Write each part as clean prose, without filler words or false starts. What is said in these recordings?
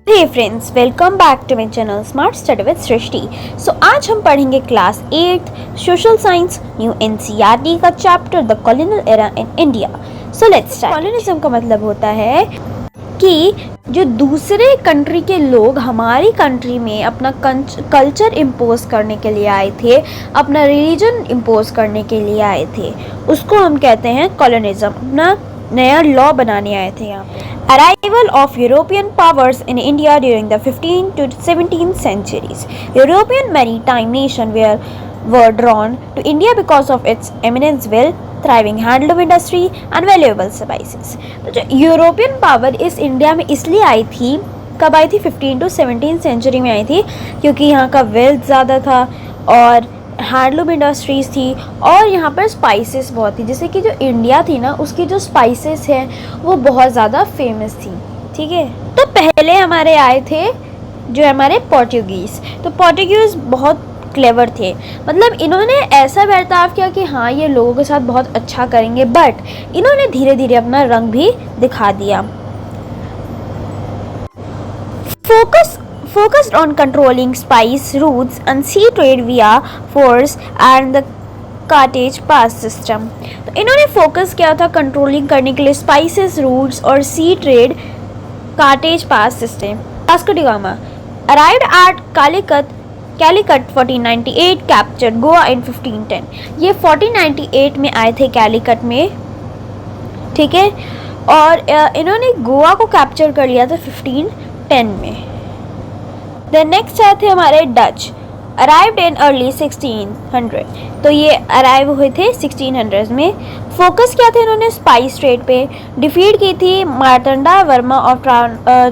Hey friends, welcome back to my channel smart study with Srishti. आज हम पढ़ेंगे class 8 social science new NCERT का chapter the colonial era in India. So let's start. Colonialism का मतलब होता है कि जो दूसरे कंट्री के लोग हमारी कंट्री में अपना कल्चर इम्पोज करने के लिए आए थे, अपना रिलीजन इम्पोज करने के लिए आए थे, उसको हम कहते हैं कॉलोनिज्म। अपना नया लॉ बनाने आए थे यहाँ पे। Arrival of European powers in India during the 15th to 17th centuries. European maritime nations were drawn to India because of its immense wealth, thriving handloom industry and valuable spices. तो जो European power इस India में इसलिए आई थी, कब आई थी? 15 to 17 century में आई थी, क्योंकि यहाँ का वेल्थ ज़्यादा था और हैंडलूम इंडस्ट्रीज़ थी और यहाँ पर स्पाइसेस बहुत थी। जैसे कि जो इंडिया थी ना, उसकी जो स्पाइसेस हैं वो बहुत ज़्यादा फेमस थी। ठीक है, तो पहले हमारे आए थे जो हमारे पोर्टुगीज़। तो पोर्टुगीज़ बहुत क्लेवर थे, मतलब इन्होंने ऐसा बर्ताव किया कि हाँ ये लोगों के साथ बहुत अच्छा करेंगे, बट इन्होंने धीरे धीरे अपना रंग भी दिखा दिया। Focused on controlling spice routes and sea trade via force and the Carthage pass system। तो इन्होंने फोकस किया था कंट्रोलिंग करने के लिए स्पाइसेस रूट्स और sea trade cartaz pass system. Vasco da Gama arrived at Calicut 1498, captured Goa in 1510। ये 1498 में आए थे कैलीकट में, ठीक है, और इन्होंने गोवा को कैप्चर कर लिया था 1510 में। देन नेक्स्ट आए थे हमारे डच, अराइव्ड इन अर्ली 1600। तो ये अराइव हुए थे 1600 में। फोकस किया था इन्होंने स्पाइस ट्रेड पे। डिफीट की थी Marthanda Varma of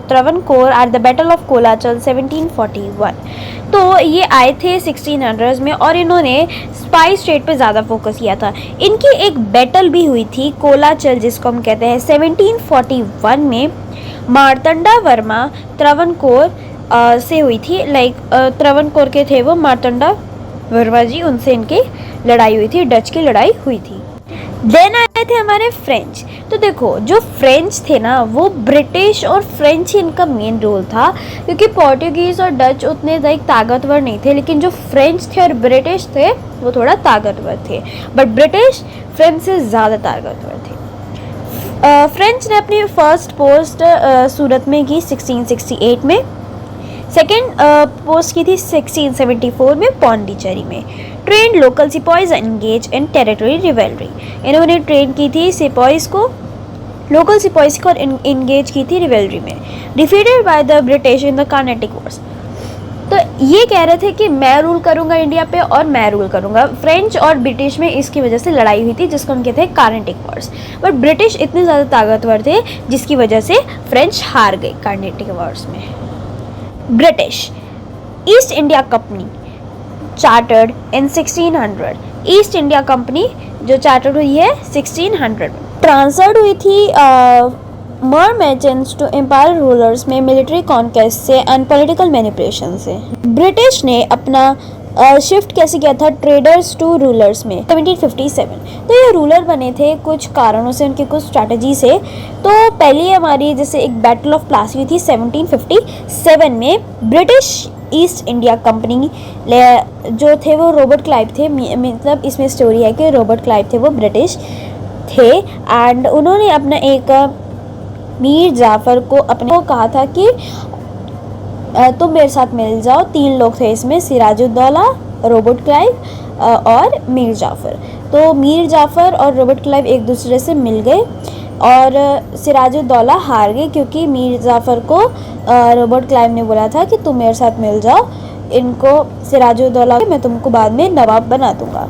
Travancore at the battle of Colachel 1741। तो ये आए थे 1600 में और इन्होंने स्पाइस ट्रेड पे ज़्यादा फोकस किया था। इनकी एक बैटल भी हुई थी कोलाचल, जिसको हम कहते हैं 1741 में। मार्तंडा वर्मा त्रावणकोर से हुई थी, त्रावणकोर के थे वो मार्तंडा वर्मा जी, उनसे इनकी लड़ाई हुई थी, डच की लड़ाई हुई थी। देन आए थे हमारे फ्रेंच। तो देखो, जो फ्रेंच थे ना, वो ब्रिटिश और फ्रेंच ही इनका मेन रोल था, क्योंकि पोर्टुगीज़ और डच उतने ताकतवर नहीं थे, लेकिन जो फ्रेंच थे और ब्रिटिश थे वो थोड़ा ताकतवर थे, बट ब्रिटिश फ्रेंच से ज़्यादा ताकतवर थे। फ्रेंच ने अपनी फर्स्ट पोस्ट सूरत में की 1668 में, सेकेंड पोस्ट की थी 1674 में पौंडीचेरी में। Train local sepoys engage in territory revelry. इन्होंने ट्रेन की थी सिपॉइज को, लोकल सिपॉइज को एंगेज की थी रिवेलरी में। Defeated by the British in the Carnatic Wars. तो ये कह रहे थे कि मैं रूल करूंगा इंडिया पे और मैं रूल करूंगा। फ्रेंच और ब्रिटिश में इसकी वजह से लड़ाई हुई थी, जिसको हम कहते हैं कार्नेटिक वॉर्स। बट ब्रिटिश इतने ज़्यादा ताकतवर थे जिसकी वजह से फ्रेंच हार गए कार्नेटिक वॉर्स में। British East India Company chartered in 1600। East India Company जो चार्टर्ड हुई है 1600 में, ट्रांसफर्ड हुई थी मर्चेंट्स टू एम्पायर रूलर्स में मिलिट्री कॉन्क्वेस्ट से एंड पॉलिटिकल मैनिपुलेशन से। ब्रिटिश ने अपना शिफ्ट कैसे किया था ट्रेडर्स टू रूलर्स में 1757। तो ये रूलर बने थे कुछ कारणों से, उनकी कुछ स्ट्रैटेजी से। तो पहली हमारी जैसे एक बैटल ऑफ प्लासी हुई थी 1757 में। ब्रिटिश ईस्ट इंडिया कंपनी जो थे वो रॉबर्ट क्लाइव थे, मतलब इसमें स्टोरी है कि रॉबर्ट क्लाइव थे वो ब्रिटिश थे, एंड उन्होंने अपना एक मीर जाफ़र को अपने को कहा था कि तुम मेरे साथ मिल जाओ। 3 लोग थे इसमें, सिराजुद्दौला, रॉबर्ट क्लाइव और मीर जाफ़र। तो मीर जाफ़र और रॉबर्ट क्लाइव एक दूसरे से मिल गए और सिराजुद्दौला हार गए, क्योंकि मीर जाफ़र को रॉबर्ट क्लाइव ने बोला था कि तुम मेरे साथ मिल जाओ, इनको सिराजुद्दौला मैं तुमको बाद में नवाब बना दूंगा।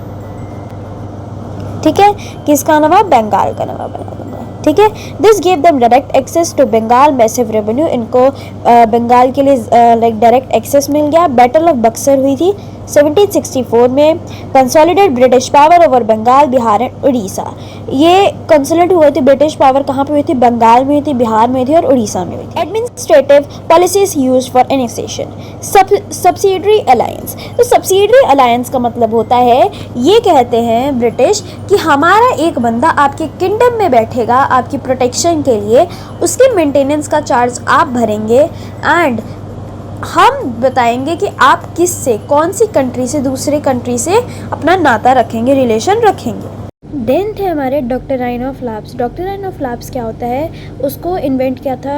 ठीक है, किसका नवाब? बंगाल का नवाब बना दूंगा। ठीक है, this gave them direct access to Bengal, massive revenue. इनको बंगाल के लिए डायरेक्ट एक्सेस मिल गया। बैटल ऑफ बक्सर हुई थी 1764 में consolidate British power over Bengal, Bihar and Orissa. ये कंसोलिडेट हुए थे, ब्रिटिश पावर कहाँ पे हुई थी? बंगाल में हुई थी, बिहार में थी और उड़ीसा में हुई थी। Administrative policies used for annexation. Subsidiary alliance. तो सब्सिडरी अलायंस का मतलब होता है, ये कहते हैं ब्रिटिश कि हमारा एक बंदा आपके किंगडम में बैठेगा आपकी प्रोटेक्शन के लिए, उसके मेंटेनेंस का चार्ज आप भरेंगे एंड हम बताएंगे कि आप किस से, कौन सी कंट्री से, दूसरे कंट्री से अपना नाता रखेंगे, रिलेशन रखेंगे। देन थे हमारे doctrine of lapse. Doctrine of lapse क्या होता है? उसको इन्वेंट किया था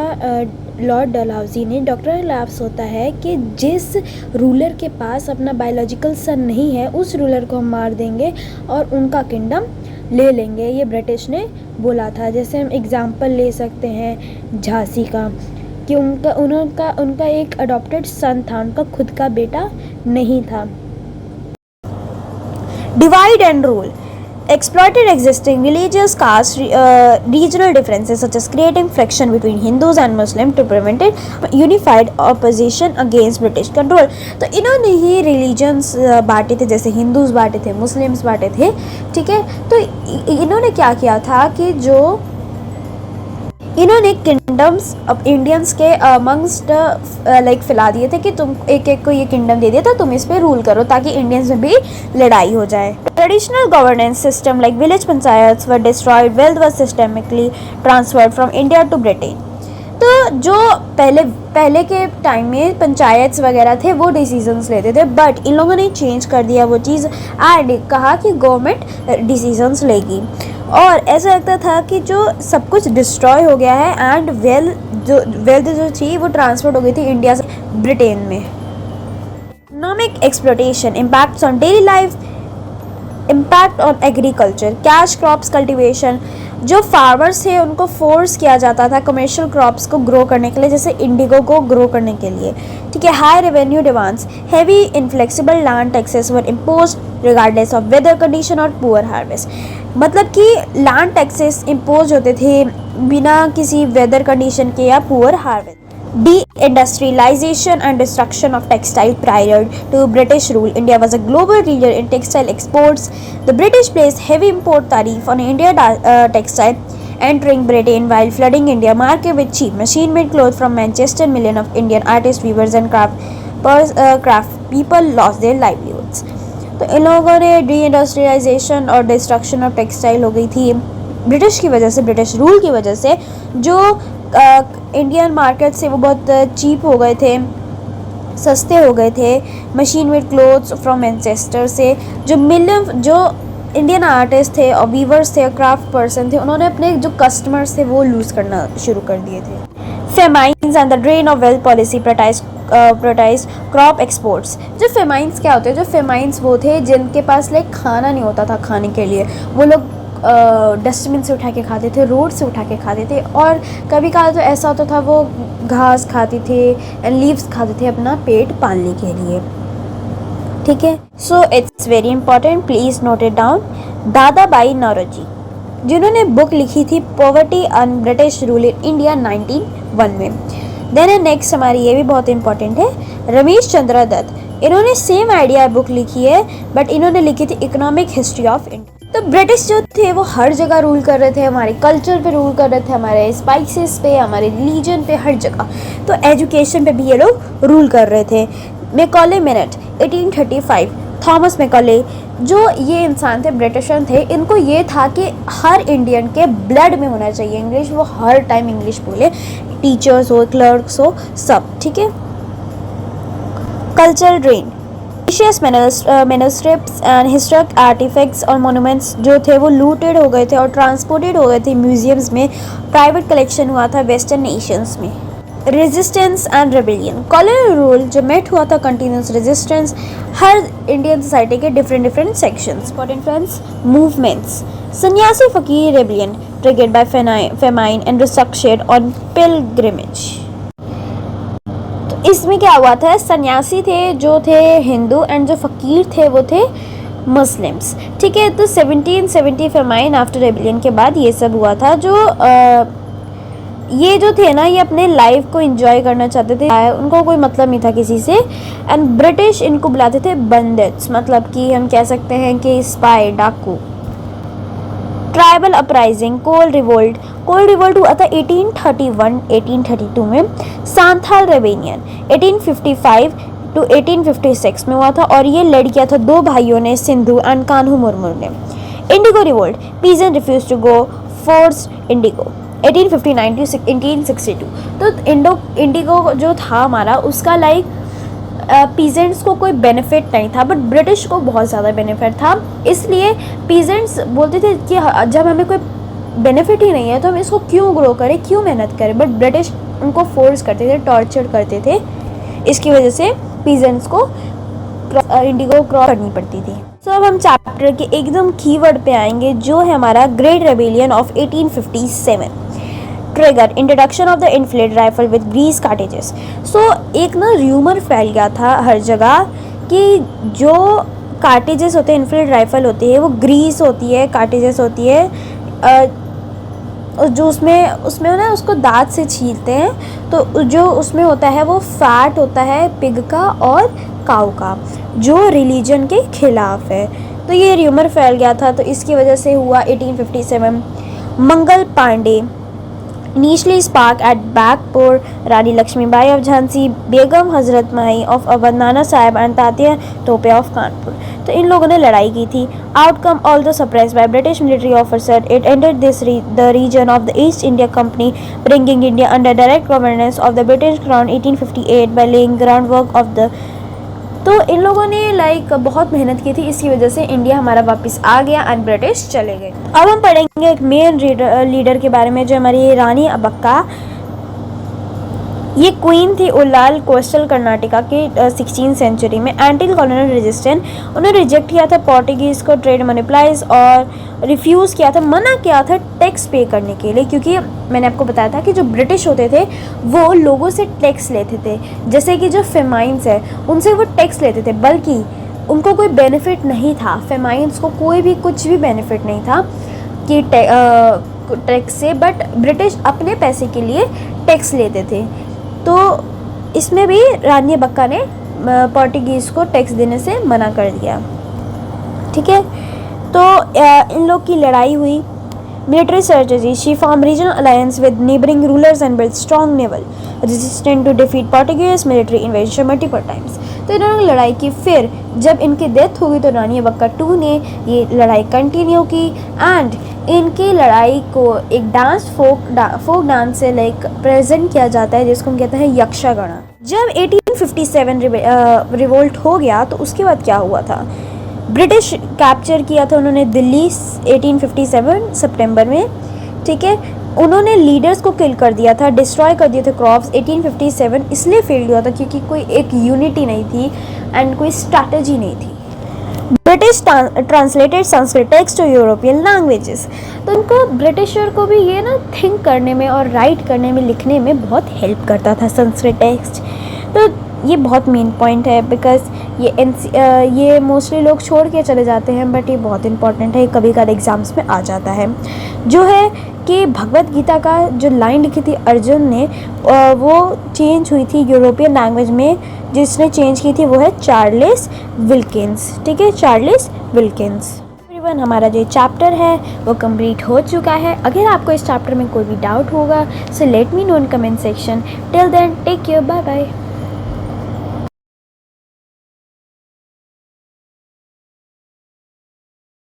लॉर्ड डलहौजी ने। डॉक्ट्राइन लैप्स होता है कि जिस रूलर के पास अपना बायोलॉजिकल सन नहीं है, उस रूलर को हम मार देंगे और उनका किंगडम ले लेंगे। ये ब्रिटिश ने बोला था। जैसे हम एग्जांपल ले सकते हैं झांसी का, कि उनका एक अडॉप्टेड सन था, उनका खुद का बेटा नहीं था। Divide and rule. Exploited existing religious caste regional differences such as creating friction between Hindus and Muslims to prevent unified opposition against British control। तो इन्होंने ही रिलीजन्स बांटे थे, जैसे हिंदूज बांटे थे, मुस्लिम्स बांटे थे, ठीक है। तो इन्होंने क्या किया था कि जो इन्होंने किंगडम्स अब इंडियंस के अमंगस्ट लाइक फैला दिए थे कि तुम एक एक को ये किंगडम दे दिया था, तुम इस पे रूल करो, ताकि इंडियंस में भी लड़ाई हो जाए। Traditional governance system like village panchayats were destroyed, wealth was systemically transferred from India to Britain. तो जो पहले के टाइम में पंचायत्स वगैरह थे वो डिसीजंस लेते थे, बट इन लोगों ने चेंज कर दिया वो चीज़ एंड कहा कि गवर्नमेंट डिसीजंस लेगी। और ऐसा लगता था कि जो सब कुछ डिस्ट्रॉय हो गया है एंड वेल्थ जो थी वो ट्रांसफर हो गई थी इंडिया से ब्रिटेन में। Economic exploitation, impacts on daily life, impact on agriculture, cash crops cultivation. जो फार्मर्स थे उनको फोर्स किया जाता था कमर्शियल क्रॉप्स को ग्रो करने के लिए, जैसे इंडिगो को ग्रो करने के लिए, ठीक है। High revenue demands, heavy inflexible land taxes were imposed regardless of weather condition और पुअर हार्वेस्ट। मतलब कि लैंड टैक्सेस इम्पोज होते थे बिना किसी वेदर कंडीशन के या poor harvest. De-industrialization and destruction of textile prior to British rule. India was a global leader in textile exports. The British placed heavy import tariff on Indian textile, entering Britain while flooding India market with cheap machine-made clothes from Manchester. Millions of Indian artists, weavers and craft people lost their livelihoods. तो इन लोगों ने D-industrialisation और destruction of textile हो गई थी British की वजह से, ब्रिटिश रूल की वजह से। जो इंडियन मार्केट से वो बहुत चीप हो गए थे, सस्ते हो गए थे। Machine made clothes from Manchester से जो इंडियन आर्टिस्ट थे और वीवर्स थे और क्राफ्ट पर्सन थे, उन्होंने अपने जो कस्टमर्स थे वो लूज़ करना शुरू कर दिए थे। Famines and the drain of wealth policy prioritise crop exports. जो फेमाइंस क्या होते हैं? जो फेमाइंस वो थे जिनके पास लाइक खाना नहीं होता था खाने के लिए, वो लोग डस्टबिन से उठा के खाते थे, रोड से उठा के खाते थे, और कभी कभार तो ऐसा होता था वो घास खाते थे एंड लीव्स खाते थे अपना पेट पालने के लिए, ठीक है। So it's very important, please note it down. दादा भाई नौरोजी जिन्होंने बुक लिखी थी poverty and British rule in India 1901 में। देन नेक्स्ट हमारी ये भी बहुत इंपॉर्टेंट है, रमेश चंद्र दत्त। इन्होंने सेम आइडिया बुक लिखी है बट इन्होंने लिखी थी इकोनॉमिक हिस्ट्री ऑफ इंडिया। तो ब्रिटिश जो थे वो हर जगह रूल कर रहे थे, हमारे कल्चर पे रूल कर रहे थे, हमारे स्पाइसेस पे, हमारे रिलीजन पे, हर जगह। तो एजुकेशन पे भी ये लोग रूल कर रहे थे। मैकॉले मिनट 1835, थॉमस मैकॉले जो ये इंसान थे, ब्रिटिशर थे, इनको ये था कि हर इंडियन के ब्लड में होना चाहिए इंग्लिश, वो हर टाइम इंग्लिश बोले, टीचर्स हो, क्लर्क्स हो, सब, ठीक है। Cultural drain, manuscripts and historic artifacts और मोनूमेंट्स जो थे वो लूटेड हो गए थे और ट्रांसपोर्टेड हो गए थे म्यूजियम्स में। प्राइवेट कलेक्शन हुआ था वेस्टर्न नेशंस में। Resistance and rebellion, colonial rule जो मेट हुआ था कंटिन्यूस रेजिस्टेंस, हर इंडियन सोसाइटी के different sections. Important friends, movements, सन्यासी फकीर rebellion triggered by famine and restriction on pilgrimage. इसमें क्या हुआ था? सन्यासी थे जो थे हिंदू एंड जो फ़कीर थे वो थे मुस्लिम्स, ठीक है। तो 1770 फेमाइन आफ्टर रेबिलियन के बाद ये सब हुआ था। जो ये जो थे ना, ये अपने लाइफ को एंजॉय करना चाहते थे, उनको कोई मतलब नहीं था किसी से। एंड ब्रिटिश इनको बुलाते थे बंडिट्स, मतलब कि हम कह सकते हैं कि स्पाई, डाकू। ट्राइबल अपराइजिंग, कोल रिवोल्ट हुआ था 1831-1832 में। सांथाल रेबेलियन 1855 टू 1856 में हुआ था, और ये लड़ किया था दो भाइयों ने, सिंधु एंड कान्हू मुर्मू ने। Indigo revolt, peasant refuse to go, forced indigo 1859 to 1862। तो इंडिगो जो था हमारा, उसका लाइक पीजेंट्स को कोई बेनिफिट नहीं था, बट ब्रिटिश को बहुत ज़्यादा बेनिफिट था। इसलिए पीजेंट्स बोलते थे कि जब हमें कोई बेनिफिट ही नहीं है तो हम इसको क्यों ग्रो करें, क्यों मेहनत करें। बट ब्रिटिश उनको फोर्स करते थे, टॉर्चर करते थे, इसकी वजह से पीजेंट्स को इंडिगो क्रॉस करनी पड़ती थी। सो अब हम चैप्टर के एकदम कीवर्ड पे आएंगे, जो है हमारा great rebellion of 1857। Trigger, introduction of the Enfield rifle with grease cartridges. So एक ना र्यूमर फैल गया था हर जगह कि जो कार्टेजेस होते हैं, इनफ्लेट राइफल होती है, वो ग्रीस होती है, कार्टेजेस होती है, जो उसमें ना उसको दांत से छीलते हैं, तो जो उसमें होता है वो फैट होता है पिग का और काऊ का, जो रिलीजन के खिलाफ है। तो ये र्यूमर फैल गया था, तो इसकी वजह से हुआ 1857। Mangal Pandey, initially spark at Barrackpore, Rani Lakshmibai of Jhansi, Begum Hazrat Mahal of Awadh, Nana Sahib and Tatya Tope of Kanpur. तो इन लोगों ने लड़ाई की थी। Outcome, although suppressed by British military officer, it ended the reign of the East India Company, bringing India under direct governance of the British crown 1858 by laying ground work of the. तो इन लोगों ने like बहुत मेहनत की थी, इसकी वजह से इंडिया हमारा वापस आ गया एंड ब्रिटिश चले गए। अब हम पढ़ेंगे एक मेन लीडर के बारे में, जो हमारी रानी अब्बक्का। ये क्वीन थी उल्लाल कोस्टल कर्नाटका के 16th सेंचुरी में। एंटी कॉलोनियल रेजिस्टेंट, उन्होंने रिजेक्ट किया था पोर्टुगीज़ को ट्रेड मोनोपलाइज, और रिफ्यूज़ किया था, मना किया था टैक्स पे करने के लिए, क्योंकि मैंने आपको बताया था कि जो ब्रिटिश होते थे वो लोगों से टैक्स लेते थे। जैसे कि जो फेमाइंस है उनसे वो टैक्स लेते थे, बल्कि उनको कोई बेनिफिट नहीं था, फेमाइंस को कोई भी कुछ भी बेनिफिट नहीं था कि टैक्स से, बट ब्रिटिश अपने पैसे के लिए टैक्स लेते थे। तो इसमें भी रानी अब्बक्का ने पोर्टुगीज़ को टैक्स देने से मना कर दिया। ठीक है, तो इन लोग की लड़ाई हुई। Military strategy, she form regional alliance with neighbouring rulers and build strong naval resistant to defeat Portuguese military invasion multiple times. तो इन्होंने लड़ाई की। फिर जब इनकी डेथ हो गई तो रानी अब्बक्का 2 ने ये लड़ाई कंटिन्यू की, एंड इनकी लड़ाई को एक डांस फोक डांस से लाइक प्रेजेंट किया जाता है, जिसको हम कहते हैं यक्षगाना। जब 1857 रिवोल्ट हो गया तो उसके बाद क्या हुआ था, ब्रिटिश कैप्चर किया था उन्होंने दिल्ली 1857 सितंबर में। ठीक है, उन्होंने लीडर्स को किल कर दिया था, डिस्ट्रॉय कर दिए थे क्रॉप्स। 1857 इसलिए फेल हुआ था क्योंकि कोई एक यूनिटी नहीं थी एंड कोई स्ट्रैटेजी नहीं थी। British translated Sanskrit text to European languages. तो उनको ब्रिटिशर को भी ये ना थिंक करने में और राइट करने में, लिखने में बहुत हेल्प करता था संस्कृत टेक्स्ट। तो ये बहुत मेन पॉइंट है, बिकॉज ये मोस्टली लोग छोड़ के चले जाते हैं, बट ये बहुत इंपॉर्टेंट है, कभी कभी एग्जाम्स में आ जाता है। जो है कि भगवत गीता का जो लाइन लिखी थी अर्जुन ने, वो चेंज हुई थी यूरोपियन लैंग्वेज में। जिसने चेंज की थी वो है चार्ल्स विल्किंस। ठीक है, चार्ल्स विल्किंस। एवरीवन, हमारा जो चैप्टर है वो कंप्लीट हो चुका है। अगर आपको इस चैप्टर में कोई भी डाउट होगा, so let me know in comment section. Till then take care, bye bye.